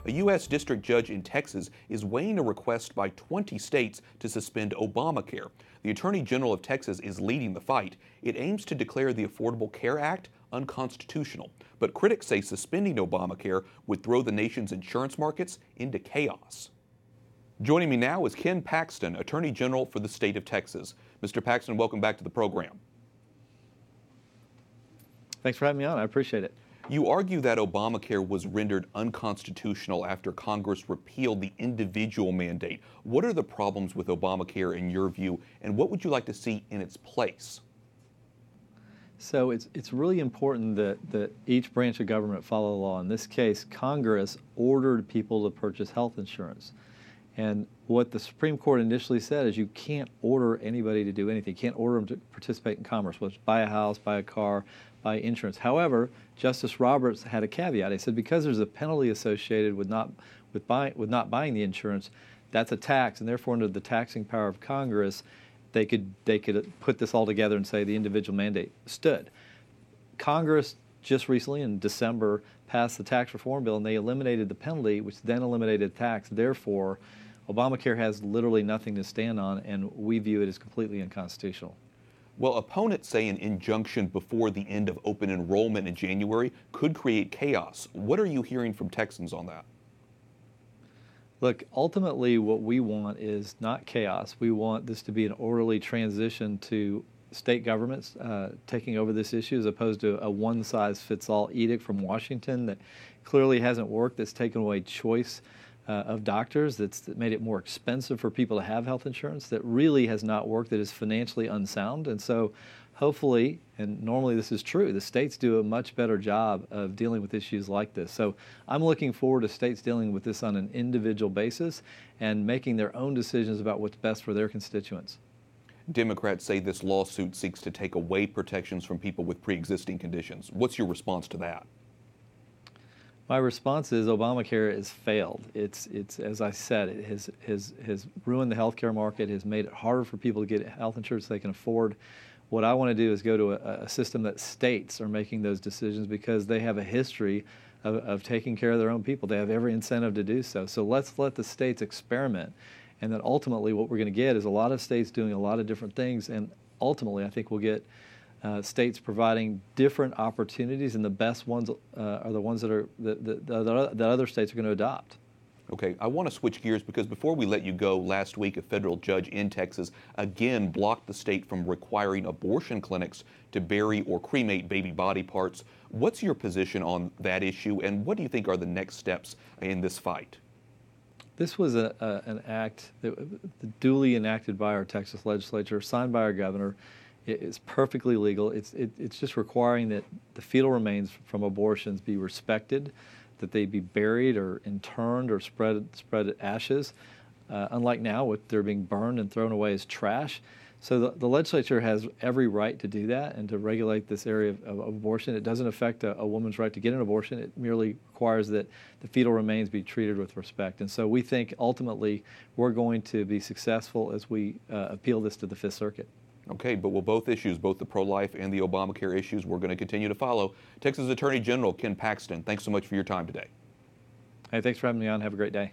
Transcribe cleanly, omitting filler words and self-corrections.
A U.S. district judge in Texas is weighing a request by 20 states to suspend Obamacare. The Attorney General of Texas is leading the fight. It aims to declare the Affordable Care Act unconstitutional. But critics say suspending Obamacare would throw the nation's insurance markets into chaos. Joining me now is Ken Paxton, Attorney General for the state of Texas. Mr. Paxton, welcome back to the program. Thanks for having me on. I appreciate it. You argue that Obamacare was rendered unconstitutional after Congress repealed the individual mandate. What are the problems with Obamacare in your view, and what would you like to see in its place? So it's really important that each branch of government follow the law. In this case, Congress ordered people to purchase health insurance. And what the Supreme Court initially said is you can't order anybody to do anything. You can't order them to participate in commerce, whether it's buy a house, buy a car, buy insurance. However, Justice Roberts had a caveat. He said because there's a penalty associated with not buying the insurance, that's a tax, and therefore under the taxing power of Congress, they could put this all together and say the individual mandate stood. Congress just recently in December passed the tax reform bill, and they eliminated the penalty, which then eliminated the tax. Therefore, Obamacare has literally nothing to stand on, and we view it as completely unconstitutional. Well, opponents say an injunction before the end of open enrollment in January could create chaos. What are you hearing from Texans on that? Look, ultimately what we want is not chaos. We want this to be an orderly transition to state governments taking over this issue as opposed to a one-size-fits-all edict from Washington that clearly hasn't worked, that's taken away choice of doctors, that's made it more expensive for people to have health insurance, that really has not worked, that is financially unsound. And so hopefully, and normally this is true, the states do a much better job of dealing with issues like this. So I'm looking forward to states dealing with this on an individual basis and making their own decisions about what's best for their constituents. Democrats say this lawsuit seeks to take away protections from people with pre-existing conditions. What's your response to that? My response is Obamacare has failed. It's as I said, it has ruined the healthcare market, has made it harder for people to get health insurance they can afford. What I want to do is go to a system that states are making those decisions because they have a history of taking care of their own people. They have every incentive to do so. So let's let the states experiment. And then ultimately what we're going to get is a lot of states doing a lot of different things. And ultimately I think we'll get states providing different opportunities, and the best ones are the ones that other states are going to adopt. Okay, I want to switch gears because before we let you go, last week a federal judge in Texas again blocked the state from requiring abortion clinics to bury or cremate baby body parts. What's your position on that issue, and what do you think are the next steps in this fight? This was an act that was duly enacted by our Texas legislature, signed by our governor. It is perfectly legal. It's just requiring that the fetal remains from abortions be respected, that they be buried or interned or spread ashes, unlike now with they're being burned and thrown away as trash. So the legislature has every right to do that and to regulate this area of abortion. It doesn't affect a woman's right to get an abortion. It merely requires that the fetal remains be treated with respect. And so we think ultimately we're going to be successful as we appeal this to the Fifth Circuit. Okay, but will both issues, both the pro-life and the Obamacare issues, we're going to continue to follow. Texas Attorney General Ken Paxton, thanks so much for your time today. Hey, thanks for having me on. Have a great day.